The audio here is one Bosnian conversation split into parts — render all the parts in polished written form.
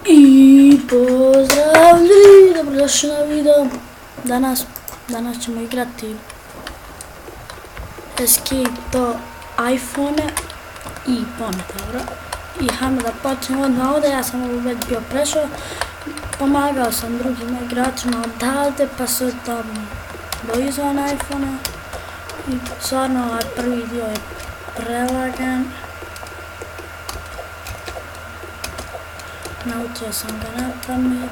I pozdrav ljudi, dobrodošli na video. Danas ćemo igrati Escape to iPhone i dobro. I hajmo da počnemo odmah ovdje, ja sam ovo već bio prešao. Pomagao sam drugim igračima odavde, pa su tamo do izvan iPhone-a. I stvarno ovaj prvi dio je prelagan. Naučio sam ga na pamet.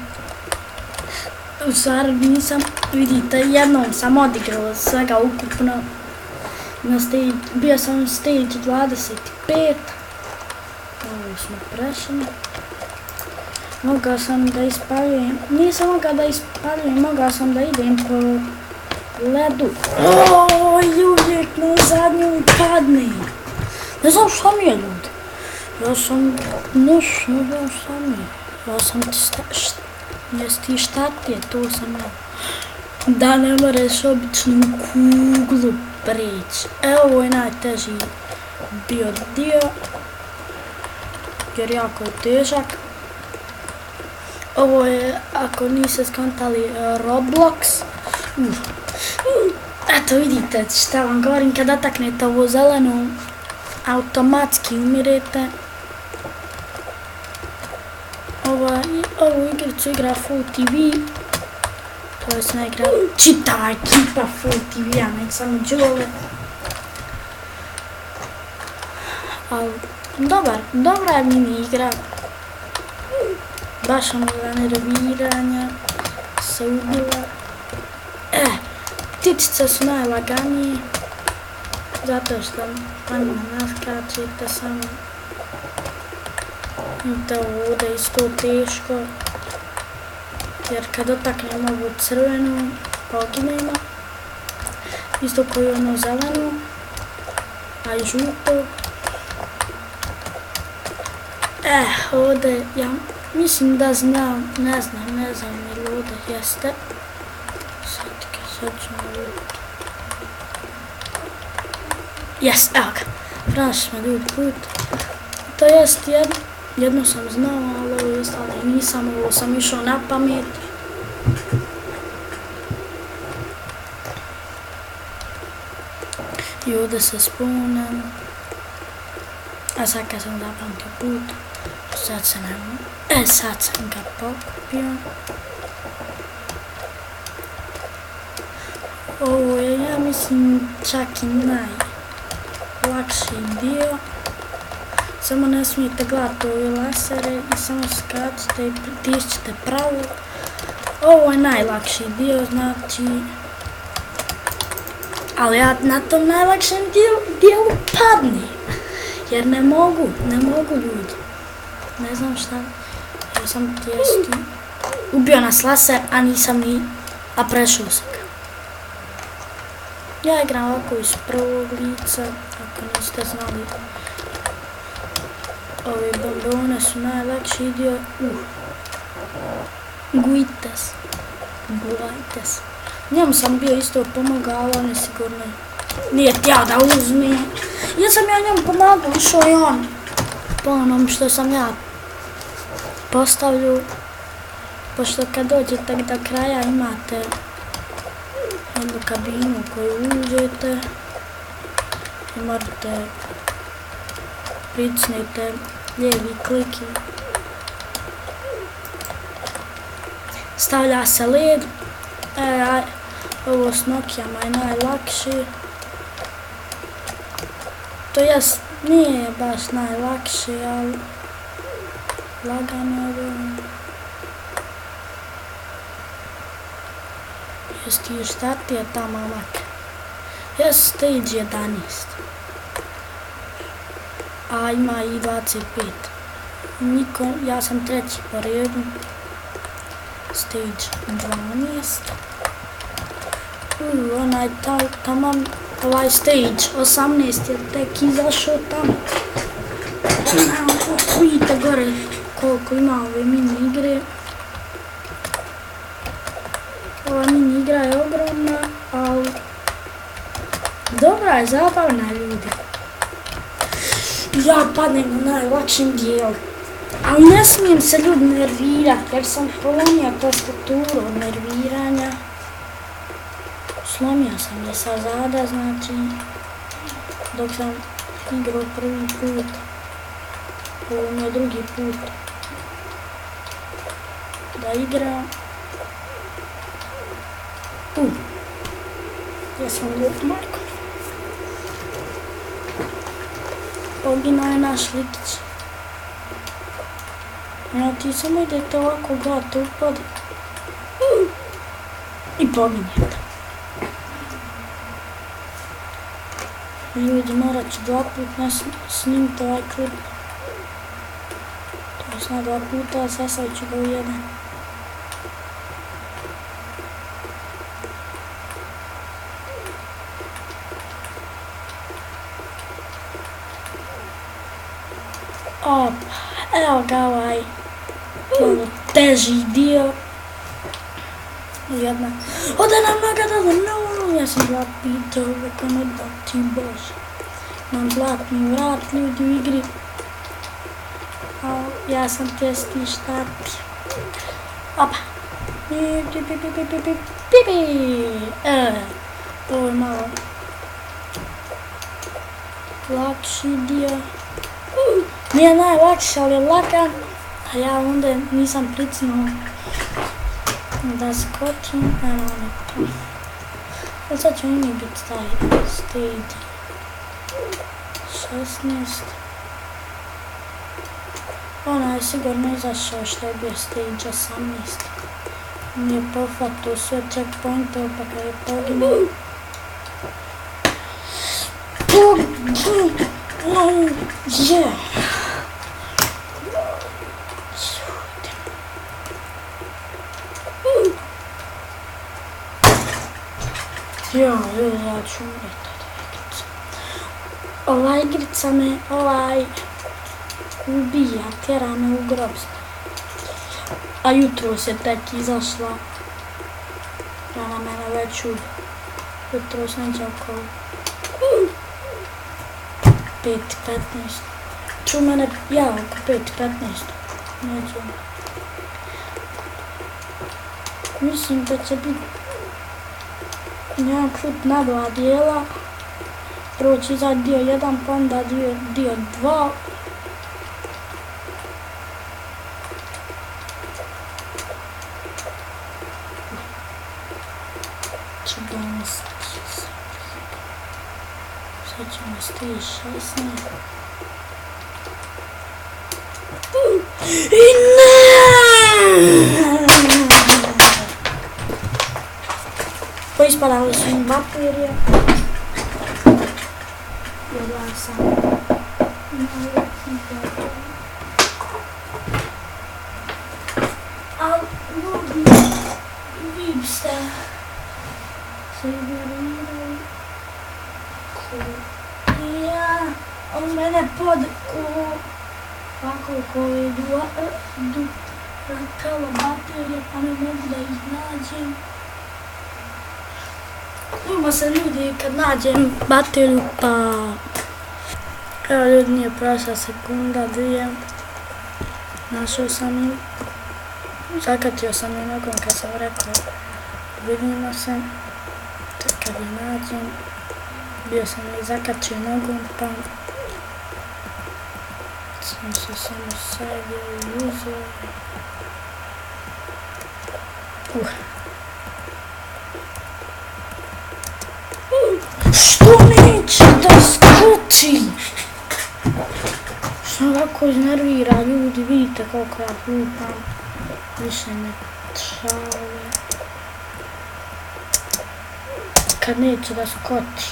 U stvari nisam, vidite, jednom sam odigrao svega ukupno. Bio sam na stage 25. Ovo smo prešli. Mogao sam da ispaljujem, nisam mogao da ispaljujem, mogao sam da idem po ledu. Oj, uvijek na zadnju padne. Ne znam šta mi je, ljudi. Ja sam ti šta ti je, to sam ja. Da ne moraš običnu kuglu preći. Evo, ovo je najteži bio dio, jer jako je težak. Ovo je, ako niste skontali, Roblox. Eto vidite šta vam govorim, kad ataknete ovo zeleno, automatski umirete. Ovu igricu igra Full TV. To je se igra čitava ekipa Full TV-a, nek samo Đole. Ali dobra je mini igra. Baš ono za nerviranja se ubila. Ptičice su najlaganije, zato što oni naskačete samo. Vidite, ovo ovdje isto teško, jer kad dotaknemo ovu crvenu, poginemo. Isto koji ono zeleno, a i žuto. Ovdje, ja mislim da znam, ne znam ili ovdje jeste. Sad ćemo vidjeti. Jes, evo ga. Pronašli smo drugi put. To jest jedno sam znao, ali ovo ostalo nisam, ovo sam išao na pamet. I ovdje se spawnem. A sad kad sam zapamtio put, sad sam ga pokupio. Ovo je, ja mislim, čak i najlakši dio. Samo ne smijete gledati ove lasere i samo skačite i pritisčite pravo. Ovo je najlakši dio, znači... Ali ja na tom najlakšem dijelu padnem. Jer ne mogu ljudi. Ne znam šta. Ja sam tijesto ubio nas laser, a nisam a prešao sam ga. Ja igram ovako iz prvog lica, ako niste znali. Ove bombone su najlakši dio. Gulajte se. Njemu sam bio isto pomogao, ali on je sigurno nije htio da uzme. Ja sam njemu pomagao, išao i on po onom što sam ja postavljao. Pošto kad dođete do kraja imate jednu kabinu u koju uđete i morate pritisnete lijevi klik i stavlja se led. Ovo s Nokijama je najlakši. To jest, nije baš najlakši, ali lagano je. Jesi ti štartio tamo ovak. Jes stage 11. A ima i 25. Ja sam treći po redu. Stage 12. Onaj tamam, ovaj stage 18 je tek izašao tamo. Vidite gore koliko ima ove mini igre. Ova mini igra je ogromna, ali dobra je, zabavna ljudi. Ja padnem na najlakšim dijelu. Ali ne smijem se ljudi nervirati jer sam polomio tastaturu od nerviranja. Slomio sam je sa zada, znači, dok sam igrao prvi put. Ovo mi je drugi put da igram. Ja sam lijep Marko. Poginuo je naš Likić. Ja ti samo idete ovako gledate upad. I poginjete. Ljudi, morat ću 2 puta snimiti ovaj klip. To je na 2 puta, a sasad ću ga u jedan. Opa, evo ga ovaj malo teži dio. Jedna. Ode nam nagrada, no, ja sam ga pitao, veka me da ti bože. Nam zlatni vrat ljudi u igri. A ja sam te štati. Opa. Ovo je malo lakši dio. Nije najlakši, ali je lakan. A ja onda nisam pricnuo da skočim, eno ono to. Ali sad će mi biti taj stage 16. Ona je sigurno izašao što je bio stage 18. Nije pohvatao sve checkpointove pa kada je poginuo. Ja ću umreti od igrica. Ova igrica me, ubija, tjera me u grob. A jutro se tek izašla. Ja na mene već jutro sam neđe oko 5:15. Ču mene, ja oko 5:15. Neđe. Mislim da će biti jedan klip na 2 dijela. Prvo će izaći dio 1, pa onda dio 2. Ću donositi. Sad ćemo stage 16. I ne! Poispadali su im baterije. Jebala sam. Ali ljudi, vi biste se ignorirali. Ja, on mene ovako koje kalo baterije, pa ne mogu da ih nađem. Ljubimo se ljudi kad nađem bateriju, pa evo ljudi, nije prošla sekunda, 2. Našao sam ju. Zakatio sam ju nogom kad sam rekao vidimo se. Tek kad ju nađem, bio sam ju zakatio nogom, pa sam se samo sedio i uzeo. Što neće da skoči? Što ovako iznervira ljudi, vidite koliko ja lupam. Više me šale. Kad neće da skoči.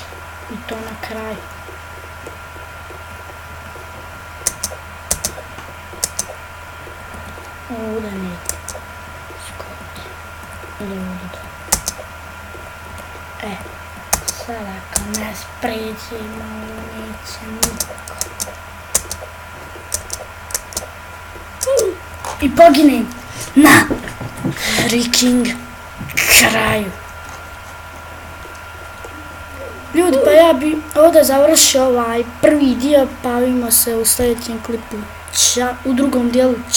I to na kraju. Ovdje neće skoči. Ljudi. Sad ako ne sprijeđimo, neće nikako. I poginem na freaking kraju. Ljudi, pa ja bi ovdje završio ovaj prvi dio, pa vidimo se u sljedećem klipu. u drugom dijelu